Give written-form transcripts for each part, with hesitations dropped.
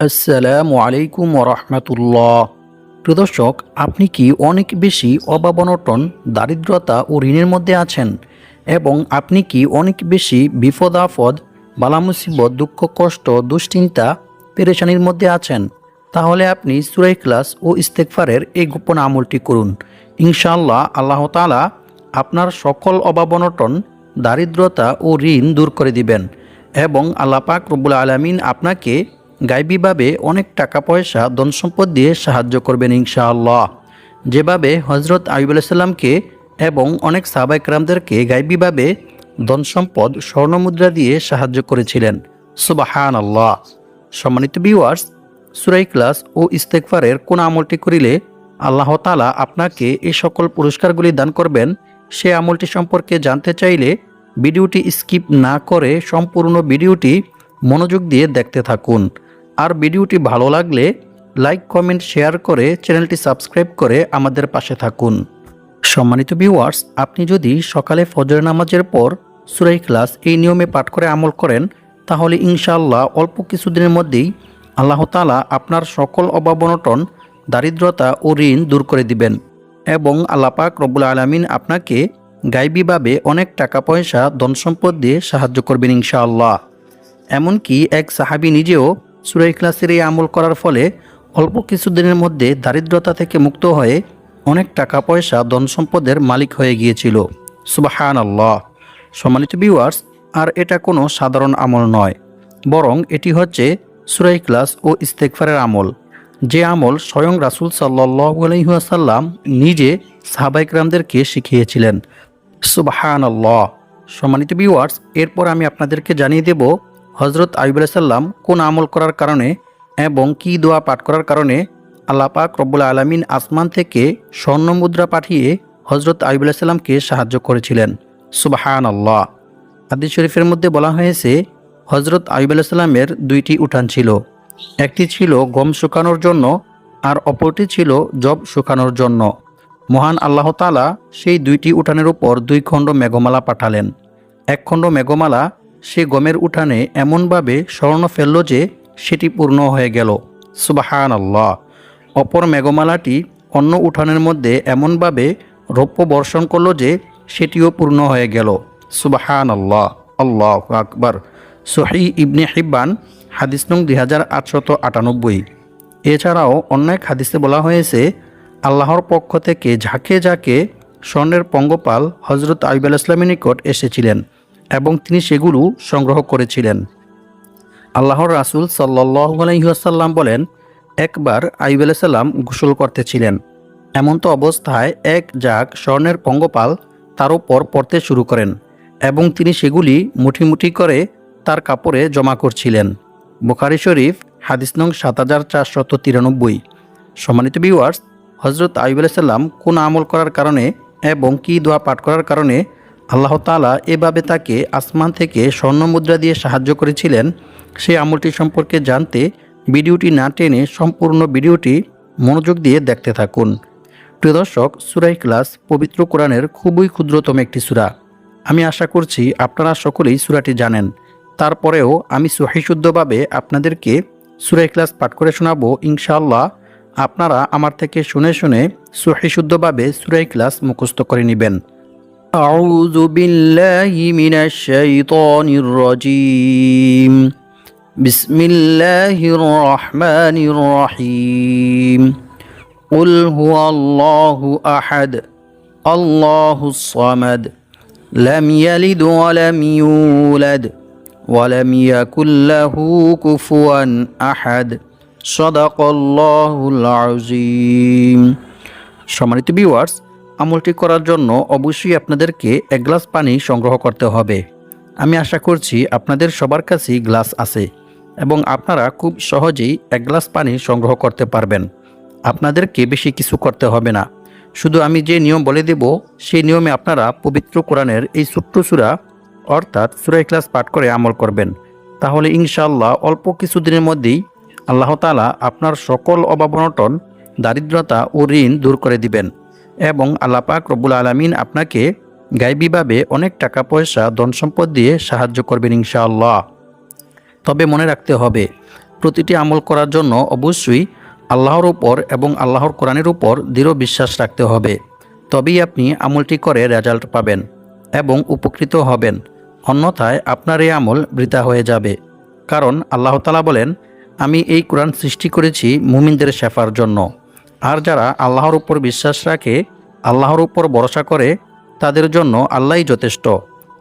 আসসালামু আলাইকুম ওরহমতুল্লাহ। প্রিয় দর্শক, আপনি কি অনেক বেশি অভাব-অনটন, দারিদ্রতা ও ঋণের মধ্যে আছেন এবং আপনি কি অনেক বেশি বিপদ-আপদ, বালা-মুসিবত, দুঃখ, কষ্ট, দুশ্চিন্তা, পেরেশানির মধ্যে আছেন? তাহলে আপনি সূরা ইখলাস ও ইস্তেগফারের এই গোপন আমলটি করুন। ইনশাআল্লাহ আল্লাহ তাআলা আপনার সকল অভাব-অনটন, দারিদ্রতা ও ঋণ দূর করে দিবেন এবং আল্লাহ পাক রব্বুল আলামিন আপনাকে গায়বীভাবে অনেক টাকা পয়সা ধন সম্পদ দিয়ে সাহায্য করবেন ইনশাআল্লাহ। যেভাবে হজরত আইয়ুব আলাইহিস সালামকে এবং অনেক সাহাবা ইকরামদেরকে গায়বীভাবে ধন সম্পদ স্বর্ণমুদ্রা দিয়ে সাহায্য করেছিলেন। সুবহানাল্লাহ। সম্মানিত ভিউয়ার্স, সূরা ইখলাস ও ইস্তেগফারের কোন আমলটি করিলে আল্লাহ তাআলা আপনাকে এই সকল পুরস্কারগুলি দান করবেন, সে আমলটি সম্পর্কে জানতে চাইলে ভিডিওটি স্কিপ না করে সম্পূর্ণ ভিডিওটি মনোযোগ দিয়ে দেখতে থাকুন। আর ভিডিওটি ভালো লাগলে লাইক, কমেন্ট, শেয়ার করে চ্যানেলটি সাবস্ক্রাইব করে আমাদের পাশে থাকুন। সম্মানিত ভিউয়ার্স, আপনি যদি সকালে ফজর নামাজের পর সূরা ইখলাস এই নিয়মে পাঠ করে আমল করেন, তাহলে ইনশাআল্লাহ অল্প কিছুদিনের মধ্যেই আল্লাহ তাআলা আপনার সকল অভাব-অনটন, দারিদ্রতা ও ঋণ দূর করে দিবেন এবং আল্লাহ পাক রব্বুল আলামিন আপনাকে গায়বীভাবে অনেক টাকা পয়সা ধন সম্পদ দিয়ে সাহায্য করবেন ইনশাআল্লাহ। এমনকি এক সাহাবী নিজেও সূরা ইখলাসের এই আমল করার ফলে অল্প কিছুদিনের মধ্যে দারিদ্রতা থেকে মুক্ত হয়ে অনেক টাকা পয়সা ধন সম্পদের মালিক হয়ে গিয়েছিল। সুবহানাল্লাহ। সম্মানিত ভিউয়ার্স, আর এটা কোনো সাধারণ আমল নয়, বরং এটি হচ্ছে সূরা ইখলাস ও ইস্তেগফারের আমল, যে আমল স্বয়ং রাসূল সাল্লাল্লাহু আলাইহি ওয়াসাল্লাম নিজে সাহাবায়ে কেরামদেরকে শিখিয়েছিলেন। সুবহানাল্লাহ। সম্মানিত ভিউয়ার্স, এরপর আমি আপনাদেরকে জানিয়ে দেব হজরত আইয়ুব আলাইহিস সালাম কোন আমল করার কারণে এবং কি দোয়া পাঠ করার কারণে আল্লাহ পাক রব্বুল আলামিন আসমান থেকে স্বর্ণ মুদ্রা পাঠিয়ে হজরত আইয়ুব আলাইহিস সালামকে সাহায্য করেছিলেন। সুবহানাল্লাহ। হাদিস শরীফের মধ্যে বলা হয়েছে, হজরত আইয়ুব আলাইহিস সালামের দুইটি উঠান ছিল। একটি ছিল গম শুকানোর জন্য আর অপরটি ছিল যব শুকানোর জন্য। মহান আল্লাহ তাআলা সেই দুইটি উঠানের উপর দুই খণ্ড মেঘমালা পাঠালেন। এক খণ্ড মেঘমালা সে গমের উঠানে এমনভাবে স্বর্ণ ফেলল যে সেটি পূর্ণ হয়ে গেল। সুবহানাল্লাহ। অপর মেঘমালাটি অন্য উঠানের মধ্যে এমনভাবে রৌপ্য বর্ষণ করল যে সেটিও পূর্ণ হয়ে গেল। সুবহানাল্লাহ। আল্লাহু আকবার। সহিহ ইবনে হিব্বান হাদিস নং 2898। এছাড়াও অন্য এক হাদিসে বলা হয়েছে, আল্লাহর পক্ষ থেকে ঝাঁকে ঝাঁকে স্বর্ণের পঙ্গপাল হজরত আইয়ুব আলাইহিস সালামের নিকট এসেছিলেন এবং তিনি সেগুলো সংগ্রহ করেছিলেন। আল্লাহর রাসূল সাল্লাল্লাহু আলাইহি ওয়াসাল্লাম বলেন, একবার আইয়ুব আলাইহিস সালাম গোসল করতেছিলেন। এমন তো অবস্থায় এক ঝাঁক স্বর্ণের পঙ্গপাল তার উপর পড়তে শুরু করেন এবং তিনি সেগুলি মুঠি মুঠি করে তার কাপড়ে জমা করছিলেন। বুখারী শরীফ হাদিস নং 7493। সম্মানিত ভিউয়ার্স, হজরত আইয়ুব আলাইহিস সালাম কোন আমল করার কারণে এবং কি দোয়া পাঠ করার কারণে আল্লাহ তাআলা এভাবে তাকে আসমান থেকে স্বর্ণ মুদ্রা দিয়ে সাহায্য করেছিলেন, সেই আমলটি সম্পর্কে জানতে ভিডিওটি না টেনে সম্পূর্ণ ভিডিওটি মনোযোগ দিয়ে দেখতে থাকুন। প্রিয় দর্শক, সূরা ইখলাস পবিত্র কোরআনের খুবই ক্ষুদ্রতম একটি সূরা। আমি আশা করছি আপনারা সকলেই সূরাটি জানেন। তারপরেও আমি সহিশুদ্ধভাবে আপনাদেরকে সূরা ইখলাস পাঠ করে শোনাবো। ইনশাআল্লাহ আপনারা আমার থেকে শুনে শুনে সহিশুদ্ধভাবে সূরা ইখলাস মুখস্থ করে নেবেন। أعوذ بالله من الشيطان الرجيم. بسم الله الرحمن الرحيم. قل هو الله أحد الله الصمد لم يلد ولم يولد ولم يكن له كفوا أحد صدق الله العظيم. সম্মানিত ভিউয়ার্স, আমলটি করার জন্য অবশ্যই আপনাদেরকে এক গ্লাস পানি সংগ্রহ করতে হবে। আমি আশা করছি আপনাদের সবার কাছেই গ্লাস আছে এবং আপনারা খুব সহজেই এক গ্লাস পানি সংগ্রহ করতে পারবেন। আপনাদেরকে বেশি কিছু করতে হবে না, শুধু আমি যে নিয়ম বলে দেব সেই নিয়মে আপনারা পবিত্র কোরআনের এই ছোট্ট সূরা অর্থাৎ সূরা ইখলাস পাঠ করে আমল করবেন। তাহলে ইনশাআল্লাহ অল্প কিছুদিনের মধ্যেই আল্লাহ তাআলা আপনার সকল অভাব-অনটন, দারিদ্রতা ও ঋণ দূর করে দিবেন এবং আল্লাহ পাক রব্বুল আলামিন আপনাকে গায়বীভাবে অনেক টাকা পয়সা ধন সম্পদ দিয়ে সাহায্য করবেন ইনশাআল্লাহ। তবে মনে রাখতে হবে, প্রতিটি আমল করার জন্য অবশ্যই আল্লাহর উপর এবং আল্লাহর কোরআনের উপর দৃঢ় বিশ্বাস রাখতে হবে। তবেই আপনি আমলটি করে রেজাল্ট পাবেন এবং উপকৃত হবেন। অন্যথায় আপনার এই আমল বৃথা হয়ে যাবে। কারণ আল্লাহ তাআলা বলেন, আমি এই কোরআন সৃষ্টি করেছি মুমিনদের শেফার জন্য। আর যারা আল্লাহর উপর বিশ্বাস রাখে, আল্লাহর উপর ভরসা করে, তাদের জন্য আল্লাহই যথেষ্ট।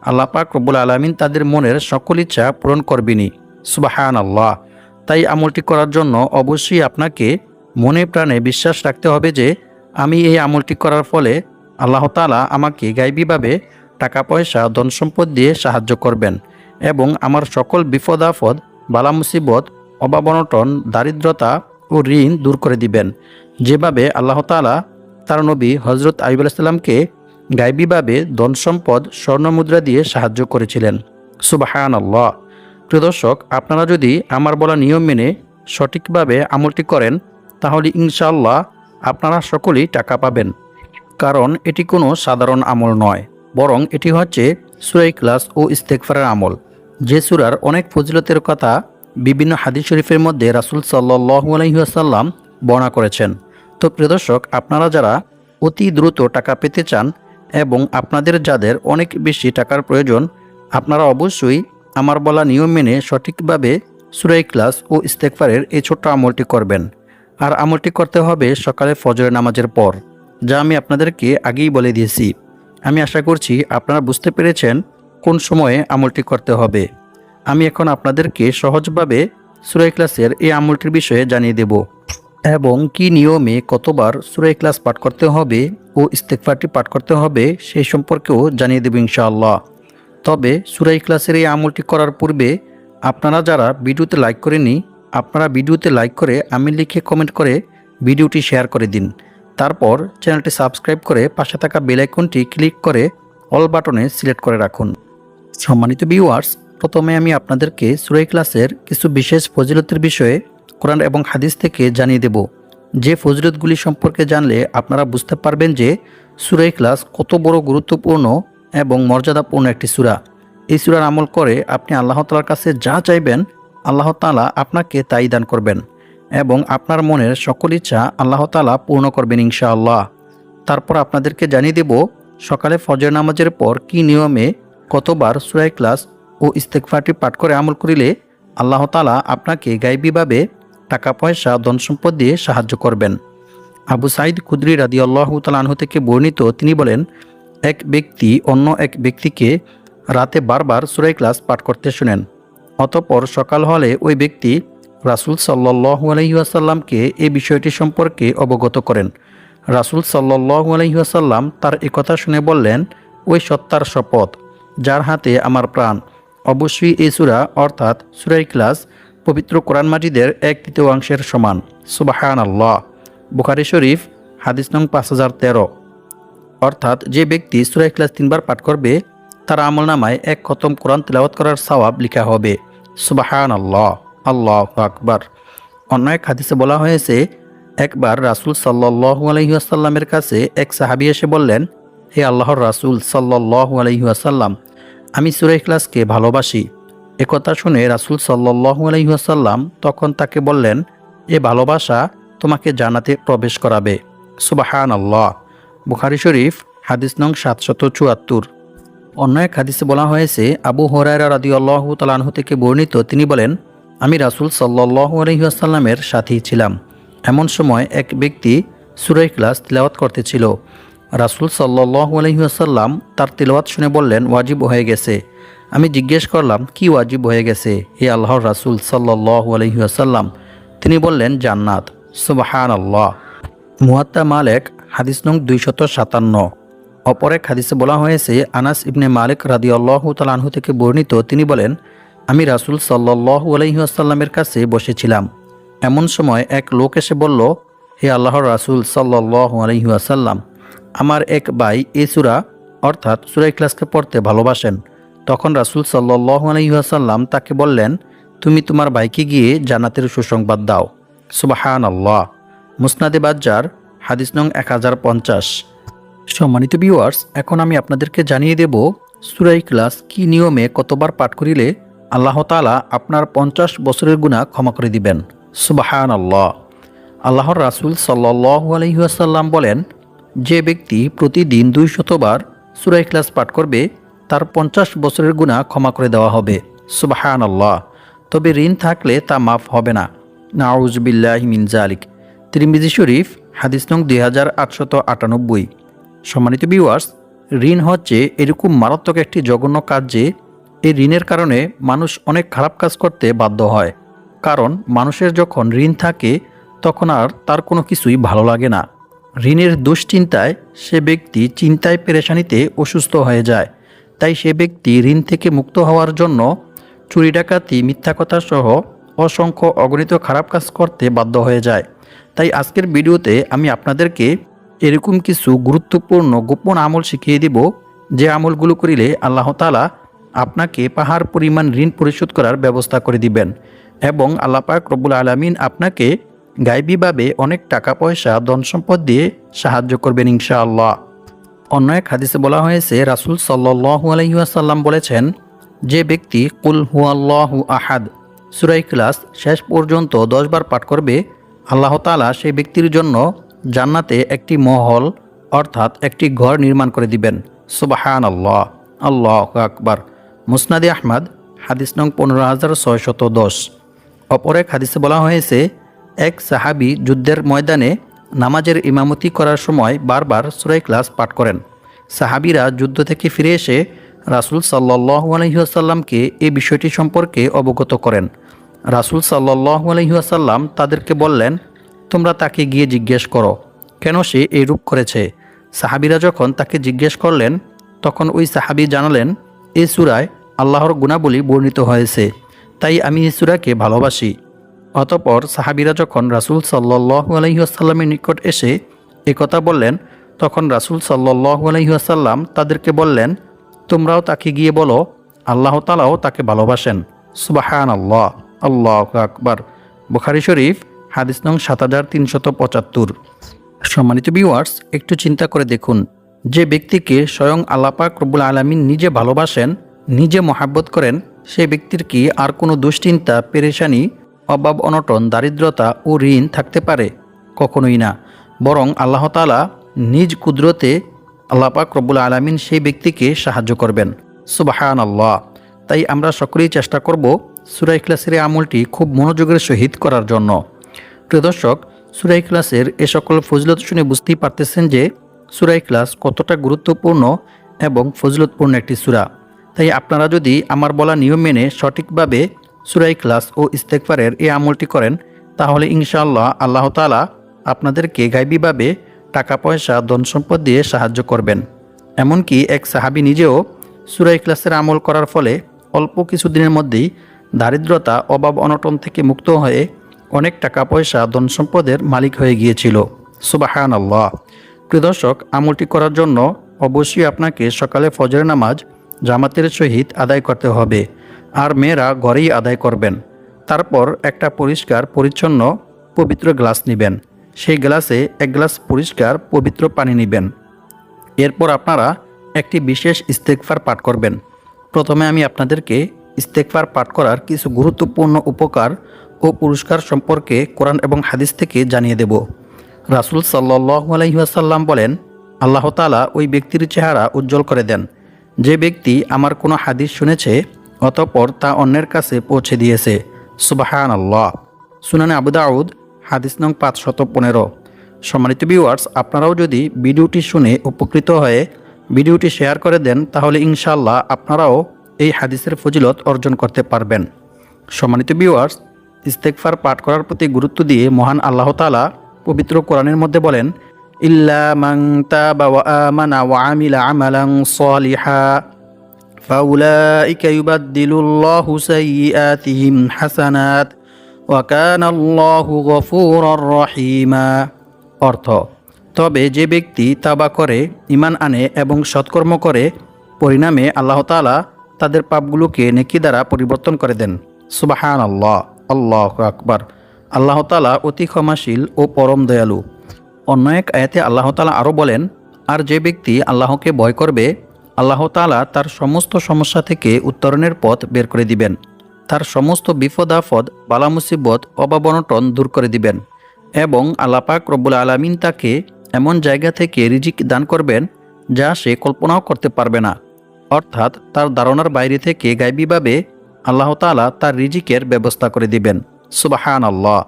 আল্লাহ পাক রব্বুল আলামিন তাদের মনের সকল ইচ্ছা পূরণ করবেনই। সুবহানাল্লাহ। তাই আমলটি করার জন্য অবশ্যই আপনাকে মনে প্রাণে বিশ্বাস রাখতে হবে যে আমি এই আমলটি করার ফলে আল্লাহ তাআলা আমাকে গায়বীভাবে টাকা পয়সা ধন সম্পদ দিয়ে সাহায্য করবেন এবং আমার সকল বিপদ আপদ, বালা মুসিবত, অভাব অনটন, দারিদ্রতা ও ঋণ দূর করে দিবেন। যেভাবে আল্লাহ তাআলা তার নবী হযরত আইয়ুব আলাইহিস সালামকে গায়বীভাবে ধন সম্পদ, স্বর্ণমুদ্রা দিয়ে সাহায্য করেছিলেন। সুবহানাল্লাহ। প্রিয় দর্শক, আপনারা যদি আমার বলা নিয়ম মেনে সঠিকভাবে আমলটি করেন তাহলে ইনশাআল্লাহ আপনারা সকলেই টাকা পাবেন। কারণ এটি কোনো সাধারণ আমল নয়, বরং এটি হচ্ছে সূরা ইখলাস ও ইস্তেগফারের আমল, যে সূরার অনেক ফজিলতের কথা বিভিন্ন হাদিস শরীফের মধ্যে রাসূল সাল্লাল্লাহু আলাইহি ওয়াসাল্লাম বর্ণনা করেছেন। তো প্রিয় দর্শক, আপনারা যারা অতি দ্রুত টাকা পেতে চান এবং আপনাদের যাদের অনেক বেশি টাকার প্রয়োজন, আপনারা অবশ্যই আমার বলা নিয়ম মেনে সঠিকভাবে সূরা ইখলাস ও ইস্তেগফারের এই ছোট্ট আমলটি করবেন। আর আমলটি করতে হবে সকালে ফজরের নামাজের পর, যা আমি আপনাদেরকে আগেই বলে দিয়েছি। আমি আশা করছি আপনারা বুঝতে পেরেছেন কোন সময়ে আমলটি করতে হবে। আমি এখন আপনাদেরকে সহজভাবে সূরা ইখলাসের এই আমলটির বিষয়ে জানিয়ে দেব এবং কি নিয়মে কতবার সূরা ইখলাস পাঠ করতে হবে ও ইস্তেগফারটি পাঠ করতে হবে সেই সম্পর্কেও জানিয়ে দেব ইনশাআল্লাহ। তবে সূরা ইখলাসের এই আমলটি করার পূর্বে আপনারা যারা ভিডিওতে লাইক করেননি, আপনারা ভিডিওতে লাইক করে আমি লিখে কমেন্ট করে ভিডিওটি শেয়ার করে দিন। তারপর চ্যানেলটি সাবস্ক্রাইব করে পাশে থাকা বেল আইকনটি ক্লিক করে অল বাটনে সিলেক্ট করে রাখুন। সম্মানিত ভিউয়ার্স, প্রথমে আমি আপনাদেরকে সূরা ইখলাসের কিছু বিশেষ ফজিলতের বিষয়ে কোরআন এবং হাদিস থেকে জানিয়ে দেব, যে ফজিলতগুলি সম্পর্কে জানলে আপনারা বুঝতে পারবেন যে সূরা ইখলাস কত বড় গুরুত্বপূর্ণ এবং মর্যাদাপূর্ণ একটি সূরা। এই সূরার আমল করে আপনি আল্লাহ তাআলার কাছে যা চাইবেন আল্লাহ তাআলা আপনাকে তাই দান করবেন এবং আপনার মনের সকল ইচ্ছা আল্লাহ তাআলা পূর্ণ করবেন ইনশাআল্লাহ। তারপর আপনাদেরকে জানিয়ে দেব সকালে ফজর নামাজের পর কি নিয়মে কতবার সূরা ইখলাস ও ইস্তেগফারটি পাঠ করে আমল করিলে আল্লাহ তাআলা আপনাকে গায়বীভাবে টাকা পয়সা ধন সম্পদ দিয়ে সাহায্য করবেন। আবু সাঈদ খুদরি রাদিয়াল্লাহু তাআলা আনহু থেকে বর্ণিত, তিনি বলেন, এক ব্যক্তি অন্য এক ব্যক্তিকে রাতে বারবার সূরা ইখলাস পাঠ করতে শুনেন। অতঃপর সকাল হলে ওই ব্যক্তি রাসূল সাল্লাল্লাহু আলাইহি ওয়াসাল্লামকে এই বিষয়টি সম্পর্কে অবগত করেন। রাসূল সাল্লাল্লাহু আলাইহি ওয়াসাল্লাম তার একথা শুনে বললেন, ওই সত্তার শপথ যার হাতে আমার প্রাণ, অবশ্যই এই সূরা অর্থাৎ সূরা ইখলাস পবিত্র কোরআন মাজিদের 1/3 সমান। সুবহানাল্লাহ। বুখারী শরীফ হাদিস নং 5013। অর্থাৎ যে ব্যক্তি সূরা ইখলাস 3 বার পাঠ করবে তার আমলনামায় 1 খতম কোরআন তিলাওয়াত করার সওয়াব লেখা হবে। সুবহানাল্লাহ, আল্লাহু আকবার। অন্য এক হাদিসে বলা হয়েছে, একবার রাসূল সাল্লাল্লাহু আলাইহি ওয়াসাল্লামের কাছে এক সাহাবী এসে বললেন, হে আল্লাহর রাসূল সাল্লাল্লাহু আলাইহি ওয়াসাল্লাম, আমি সূরা ইখলাসকে ভালোবাসি। একথা শুনে রাসূল সাল্লাল্লাহু আলাইহি ওয়াসাল্লাম তখন তাকে বললেন, এ ভালোবাসা তোমাকে জান্নাতে প্রবেশ করাবে। সুবহানাল্লাহ। বুখারী শরীফ হাদিস নং 774। অন্য এক হাদিসে বলা হয়েছে, আবু হুরায়রা রাদিয়াল্লাহু তাআলা আনহু থেকে বর্ণিত, তিনি বলেন, আমি রাসূল সাল্লাল্লাহু আলাইহি ওয়াসাল্লামের সাথী ছিলাম। এমন সময় এক ব্যক্তি সূরা ইখলাস তিলাওয়াত করতেছিল। রাসূল সাল্লাল্লাহু আলাইহি ওয়াসাল্লাম তার তিলাওয়াত শুনে বললেন, ওয়াজিব হয়ে গেছে। আমি জিজ্ঞেস করলাম, কি ওয়াজিব হয়ে গেছে হে আল্লাহর রাসূল সাল্লাল্লাহু আলাইহি ওয়াসাল্লাম? তিনি বললেন, জান্নাত। সুবহানাল্লাহ। মুয়াত্তা মালিক হাদিস নং 257। অপর এক হাদিসে বলা হয়েছে, আনাস ইবনে মালিক রাদিয়াল্লাহু তাআলা আনহু থেকে বর্ণিত, তিনি বলেন, আমি রাসূল সাল্লাল্লাহু আলাইহি ওয়াসাল্লামের কাছে বসেছিলাম। এমন সময় এক লোক এসে বলল, হে আল্লাহর রাসূল সাল্লাল্লাহু আলাইহি ওয়াসাল্লাম, আমার এক ভাই এই সূরা অর্থাৎ সূরা ইখলাসকে পড়তে ভালোবাসেন। তখন রাসূল সাল্লাল্লাহু আলাইহি ওয়াসাল্লাম তাকে বললেন, তুমি তোমার ভাইকে গিয়ে জান্নাতের সুসংবাদ দাও। সুবহানাল্লাহ। মুসনাদে বাজ্জার হাদিস নং 1050। সম্মানিত ভিউয়ার্স, এখন আমি আপনাদেরকে জানিয়ে দেব সূরা ইখলাস কি নিয়মে কতবার পাঠ করিলে আল্লাহ তাআলা আপনার 50 বছরের গুনাহ ক্ষমা করে দিবেন। সুবহানাল্লাহ। আল্লাহর রাসূল সাল্লাল্লাহু আলাইহি ওয়াসাল্লাম বলেন, যে ব্যক্তি প্রতিদিন 200 বার সূরা ইখলাস পাঠ করবে তার 50 বছরের গুনাহ ক্ষমা করে দেওয়া হবে। সুবহানাল্লাহ। তবে ঋণ থাকলে তা মাফ হবে না। নাউযু বিল্লাহি মিন যালিক। তিরমিজি শরীফ হাদিস নং 2898। সম্মানিত ভিউয়ার্স, ঋণ হচ্ছে এরকম মারাত্মক একটি জঘন্য কাজ যে এই ঋণের কারণে মানুষ অনেক খারাপ কাজ করতে বাধ্য হয়। কারণ মানুষের যখন ঋণ থাকে তখন আর তার কোনো কিছুই ভালো লাগে না। ঋণের দুশ্চিন্তায় সে ব্যক্তি চিন্তায় পেরেশানিতে অসুস্থ হয়ে যায়। তাই সে ব্যক্তি ঋণ থেকে মুক্ত হওয়ার জন্য চুরি ডাকাতি, মিথ্যা কথা সহ অসংখ্য অগণিত খারাপ কাজ করতে বাধ্য হয়ে যায়। তাই আজকের ভিডিওতে আমি আপনাদেরকে এরকম কিছু গুরুত্বপূর্ণ গোপন আমল শিখিয়ে দিব, যে আমলগুলো করিলে আল্লাহ তাআলা আপনাকে পাহাড় পরিমাণ ঋণ পরিশোধ করার ব্যবস্থা করে দিবেন এবং আল্লাহ পাক রব্বুল আলামিন আপনাকে গায়বীভাবে অনেক টাকা পয়সা, ধন সম্পদ দিয়ে সাহায্য করবেন ইনশাআল্লাহ। অন্য এক হাদিসে বলা হয়েছে, রাসূল সাল্লাল্লাহু আলাইহি ওয়াসাল্লাম বলেছেন, যে ব্যক্তি কুল হুয়াল্লাহু আহাদ সূরা ইখলাস শেষ পর্যন্ত 10 বার পাঠ করবে, আল্লাহ তাআলা সেই ব্যক্তির জন্য জান্নাতে একটি মহল অর্থাৎ একটি ঘর নির্মাণ করে দিবেন। সুবহানাল্লাহ। আল্লাহু আকবার। মুসনাদে আহমদ হাদিস নং 15610। অপর এক হাদিসে বলা হয়েছে, এক সাহাবী যুদ্ধের ময়দানে নামাজের ইমামতি করার সময় বারবার সূরা ইখলাস পাঠ করেন। সাহাবীরা যুদ্ধ থেকে ফিরে এসে রাসূল সাল্লাল্লাহু আলাইহি ওয়াসাল্লামকে এই বিষয়টি সম্পর্কে অবগত করেন। রাসূল সাল্লাল্লাহু আলাইহি ওয়াসাল্লাম তাদেরকে বললেন, তোমরা তাকে গিয়ে জিজ্ঞেস করো কেন সে এইরূপ করেছে। সাহাবীরা যখন তাকে জিজ্ঞেস করলেন তখন ওই সাহাবী জানালেন, এই সূরায় আল্লাহর গুণাবলী বর্ণিত হয়েছে, তাই আমি এই সূরাকে ভালোবাসি। অতঃপর সাহাবীরা যখন রাসূল সাল্লাল্লাহু আলাইহি ওয়াসাল্লামের নিকট এসে একথা বললেন, তখন রাসূল সাল্লাল্লাহু আলাইহি ওয়াসাল্লাম তাদেরকে বললেন, তোমরাও তাকে গিয়ে বলো আল্লাহ তাআলাও তাকে ভালোবাসেন। সুবহানাল্লাহ। আল্লাহু আকবার। বুখারী শরীফ হাদিস নং 7375। সম্মানিত ভিউয়ার্স, একটু চিন্তা করে দেখুন, যে ব্যক্তিকে স্বয়ং আল্লাহ পাক রব্বুল আলামিন নিজে ভালোবাসেন, নিজে মহাব্বত করেন, সে ব্যক্তির কি আর কোনো দুশ্চিন্তা, পেরেশানি, অভাব অনটন, দারিদ্রতা ও ঋণ থাকতে পারে? কখনোই না। বরং আল্লাহ তাআলা নিজ কুদরতে আল্লাহ পাক রব্বুল আলামিন সেই ব্যক্তিকে সাহায্য করবেন। সুবহানাল্লাহ। তাই আমরা সকলেই চেষ্টা করব সূরা ইখলাসের আমলটি খুব মনোযোগের সহিত করার জন্য। প্রিয় দর্শক, সূরা ইখলাসের এ সকল ফজিলত শুনে বুঝতেই পারতেছেন যে সূরা ইখলাস কতটা গুরুত্বপূর্ণ এবং ফজিলতপূর্ণ একটি সূরা। তাই আপনারা যদি আমার বলা নিয়ম মেনে সঠিকভাবে সূরা ইখলাস ও ইস্তেগফারের এই আমলটি করেন, তাহলে ইনশাআল্লাহ আল্লাহ তাআলা আপনাদেরকে গায়বীভাবে টাকা পয়সা, ধন সম্পদ দিয়ে সাহায্য করবেন। এমনকি এক সাহাবী নিজেও সূরা ইখলাসের আমল করার ফলে অল্প কিছুদিনের মধ্যেই দারিদ্রতা, অভাব অনটন থেকে মুক্ত হয়ে অনেক টাকা পয়সা, ধন সম্পদের মালিক হয়ে গিয়েছিল। সুবহানাল্লাহ। প্রিয় দর্শক, আমলটি করার জন্য অবশ্যই আপনাকে সকালে ফজরের নামাজ জামাতের সহিত আদায় করতে হবে, আর মেয়েরা ঘরেই আদায় করবেন। তারপর একটা পরিষ্কার পরিচ্ছন্ন পবিত্র গ্লাস নেবেন। সেই গ্লাসে এক গ্লাস পরিষ্কার পবিত্র পানি নেবেন। এরপর আপনারা একটি বিশেষ ইস্তেগফার পাঠ করবেন। প্রথমে আমি আপনাদেরকে ইস্তেগফার পাঠ করার কিছু গুরুত্বপূর্ণ উপকার ও পুরস্কার সম্পর্কে কোরআন এবং হাদিস থেকে জানিয়ে দেব। রাসূল সাল্লাল্লাহু আলাইহি ওয়াসাল্লাম বলেন, আল্লাহ তাআলা ওই ব্যক্তির চেহারা উজ্জ্বল করে দেন যে ব্যক্তি আমার কোনো হাদিস শুনেছে অতঃপর তা অন্যের কাছে পৌঁছে দিয়েছে। সুবহানাল্লাহ। সুনানে আবু দাউদ হাদিস নং 515। সম্মানিত ভিউয়ার্স, আপনারাও যদি ভিডিওটি শুনে উপকৃত হয়ে ভিডিওটি শেয়ার করে দেন, তাহলে ইনশাআল্লাহ আপনারাও এই হাদিসের ফজিলত অর্জন করতে পারবেন। সম্মানিত ভিউয়ার্স, ইস্তেগফার পাঠ করার প্রতি গুরুত্ব দিয়ে মহান আল্লাহ তাআলা পবিত্র কোরআনের মধ্যে বলেন, ইল্লা মান তাবা ওয়া আমানা ওয়া আমিলা আমালান সালিহা ফাউলাইকা ইউবাদদিলুল্লাহু সাইয়্যাতিহিম হাসানাত ওয়া কানা আল্লাহু গফুরুর রহিমা। অর্থ, তবে যে ব্যক্তি তাওবা করে, ঈমান আনে এবং সৎকর্ম করে, পরিণামে আল্লাহ তাআলা তাদের পাপগুলোকে নেকি দ্বারা পরিবর্তন করে দেন। সুবহানাল্লাহ। আল্লাহু আকবার। আল্লাহ তাআলা অতি ক্ষমাশীল ও পরম দয়ালু। অন্য এক আয়াতে আল্লাহ তাআলা আরও বলেন, আর যে ব্যক্তি আল্লাহকে ভয় করবে, আল্লাহ তাআলা তার সমস্ত সমস্যা থেকে উত্তরণের পথ বের করে দিবেন। তার সমস্ত বিপদ আপদ বালা মুসিবত অভাব-অনটন দূর করে দিবেন এবং আল্লাহ পাক রব্বুল আলামিন তাকে এমন জায়গা থেকে রিজিক দান করবেন যা সে কল্পনাও করতে পারবে না। অর্থাৎ তার ধারণার বাইরে থেকে গায়বীভাবে আল্লাহ তাআলা তার রিজিকের ব্যবস্থা করে দিবেন। সুবহানাল্লাহ।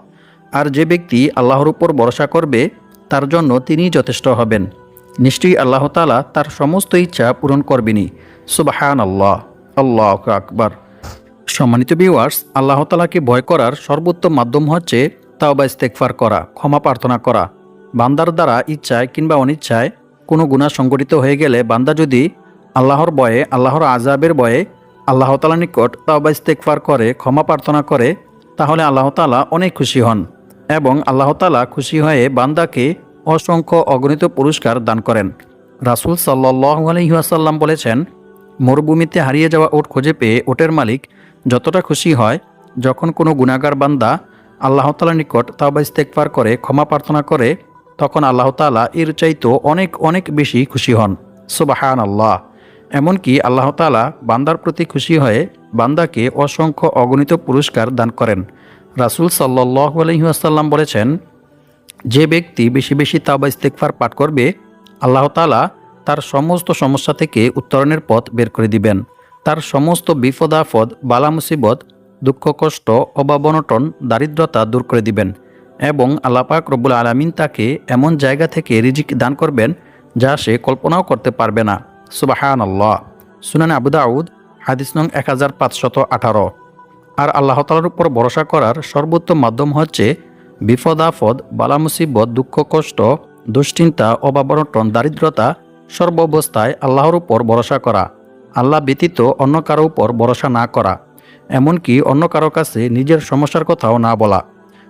আর যে ব্যক্তি আল্লাহর উপর ভরসা করবে তার জন্য তিনিই যথেষ্ট হবেন। নিশ্চয়ই আল্লাহ তাআলা তার সমস্ত ইচ্ছা পূরণ করবেনই। সুবহানাল্লাহ। আল্লাহু আকবার। সম্মানিত ভিউয়ার্স, আল্লাহ তাআলাকে ভয় করার সর্বোত্তম মাধ্যম হচ্ছে তাওবা ইস্তেগফার করা, ক্ষমা প্রার্থনা করা। বান্দার দ্বারা ইচ্ছায় কিংবা অনিচ্ছায় কোনো গুনাহ সংঘটিত হয়ে গেলে বান্দা যদি আল্লাহর ভয়ে, আল্লাহর আযাবের ভয়ে আল্লাহ তাআলার নিকট তাওবা ইস্তেগফার করে, ক্ষমা প্রার্থনা করে, তাহলে আল্লাহ তাআলা অনেক খুশি হন এবং আল্লাহ তাআলা খুশি হয়ে বান্দাকে অসংখ্য অগণিত পুরস্কার দান করেন। রাসূল সাল্লাল্লাহু আলাইহি ওয়াসাল্লাম বলেছেন, মরুভূমিতে হারিয়ে যাওয়া উট খুঁজে পেয়ে উটের মালিক যতটা খুশি হয় যখন কোনো গুনাহগার বান্দা আল্লাহ তাআলার নিকট তাওবা ইস্তেগফার করে, ক্ষমা প্রার্থনা করে, তখন আল্লাহ তাআলা এর চাইতেও অনেক অনেক বেশি খুশি হন। সুবহানাল্লাহ। এমনকি আল্লাহ তাআলা বান্দার প্রতি খুশি হয়ে বান্দাকে অসংখ্য অগণিত পুরস্কার দান করেন। রাসূল সাল্লাল্লাহু আলাইহি ওয়াসাল্লাম বলেছেন, যে ব্যক্তি বেশি বেশি তাওবা ইস্তেগফার পাঠ করবে আল্লাহ তাআলা তার সমস্ত সমস্যা থেকে উত্তরণের পথ বের করে দিবেন। তার সমস্ত বিপদ আপদ, বালা মুসিবত, দুঃখ কষ্ট, অভাব-অনটন, দারিদ্রতা দূর করে দিবেন এবং আল্লাহ পাক রব্বুল আলামিন তাকে এমন জায়গা থেকে রিজিক দান করবেন যা সে কল্পনাও করতে পারবে না। সুবহানাল্লাহ। সুনানে আবু দাউদ হাদিস নং 1518। আর আল্লাহ তাআলার উপর ভরসা করার সর্বোত্তম মাধ্যম হচ্ছে বিপদ আপদ, বালা মুসিবত, দুঃখ কষ্ট, দুশ্চিন্তা, অভাব-অনটন, দারিদ্রতা সর্বাবস্থায় আল্লাহর উপর ভরসা করা, আল্লাহ ব্যতীত অন্য কারো উপর ভরসা না করা, এমনকি অন্য কারো কাছে নিজের সমস্যার কথাও না বলা।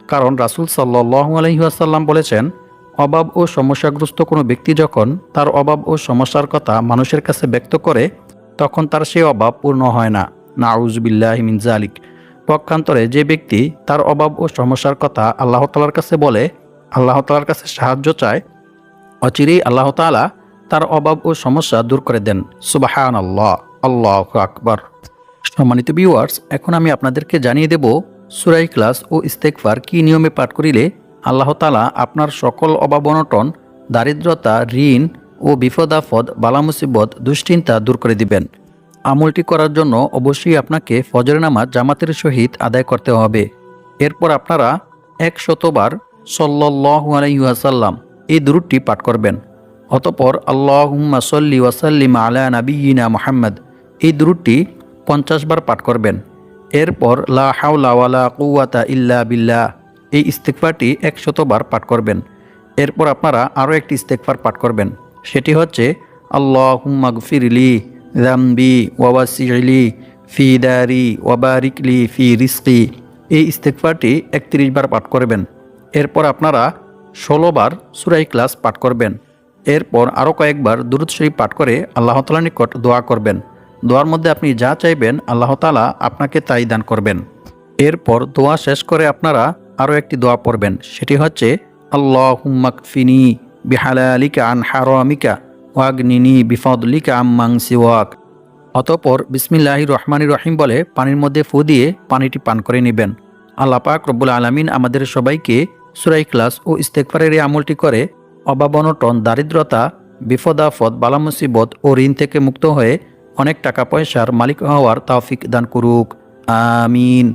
কারণ রাসূল সাল্লাল্লাহু আলাইহি ওয়াসাল্লাম বলেছেন, অভাব ও সমস্যাগ্রস্ত কোনো ব্যক্তি যখন তার অভাব ও সমস্যার কথা মানুষের কাছে ব্যক্ত করে তখন তার সেই অভাব পূর্ণ হয় না। নাউযুবিল্লাহি মিন যালিক। পক্ষান্তরে যে ব্যক্তি তার অভাব ও সমস্যার কথা আল্লাহ তাআলার কাছে বলে, আল্লাহ তাআলার কাছে সাহায্য চায়, অচিরেই আল্লাহ তাআলা তার অভাব ও সমস্যা দূর করে দেন। সুবহানাল্লাহ। আল্লাহু আকবার। সম্মানিত ভিউয়ার্স, এখন আমি আপনাদেরকে জানিয়ে দেব সূরা ইখলাস ও ইস্তেগফার কী নিয়মে পাঠ করিলে আল্লাহ তাআলা আপনার সকল অভাব-অনটন, দারিদ্রতা, ঋণ ও বিপদ আপদ, বালা মুসিবত, দুশ্চিন্তা দূর করে দিবেন। আমলটি করার জন্য অবশ্যই আপনাকে ফজরের নামাজ জামাতের সহিত আদায় করতে হবে। এরপর আপনারা 100 বার সাল্লাল্লাহু আলাইহি ওয়াসাল্লাম এই দুরূদটি পাঠ করবেন। অতঃপর আল্লাহুম্মা সাল্লি ওয়া সাল্লিম আলা নাবিয়িনা মুহাম্মদ এই দুরূদটি 50 বার পাঠ করবেন। এরপর লা হাওলা ওয়ালা কুওয়াতা ইল্লা বিল্লাহ এই ইস্তেগফারটি 100 বার পাঠ করবেন। এরপর আপনারা আরও একটি ইস্তেগফার পাঠ করবেন, সেটি হচ্ছে আল্লাহুম্মা গফিরলি যামবি ওয়া ওয়াসি'লি ফি দারি ওয়া বারিকলি ফি রিজকি এই ইস্তেগফারটি 31 বার পাঠ করবেন। এরপর আপনারা 16 বার সূরা ইখলাস পাঠ করবেন। এরপর আরও কয়েকবার দুরূদ শরীফ পাঠ করে আল্লাহ তাআলার নিকট দোয়া করবেন। দোয়ার মধ্যে আপনি যা চাইবেন আল্লাহ তাআলা আপনাকে তাই দান করবেন। এরপর দোয়া শেষ করে আপনারা আরও একটি দোয়া পড়বেন, সেটি হচ্ছে আল্লাহুম্মা কফিনি বিহালালিকা আন হারামিকা ওয়াগনিনি বিফদলিকা আম্মান সিওয়াক। অতঃপর বিসমিল্লাহির রহমানির রহিম বলে পানির মধ্যে ফু দিয়ে পানিটি পান করে নেবেন। আল্লাহ পাক রব্বুল আলামিন আমাদের সবাইকে সূরা ইখলাস ও ইস্তেগফারের এই আমলটি করে অভাব-অনটন, দারিদ্রতা, বিপদ আপদ, বালা মুসিবত ও ঋণ থেকে মুক্ত হয়ে অনেক টাকা পয়সার মালিক হওয়ার তৌফিক দান করুক। আমিন।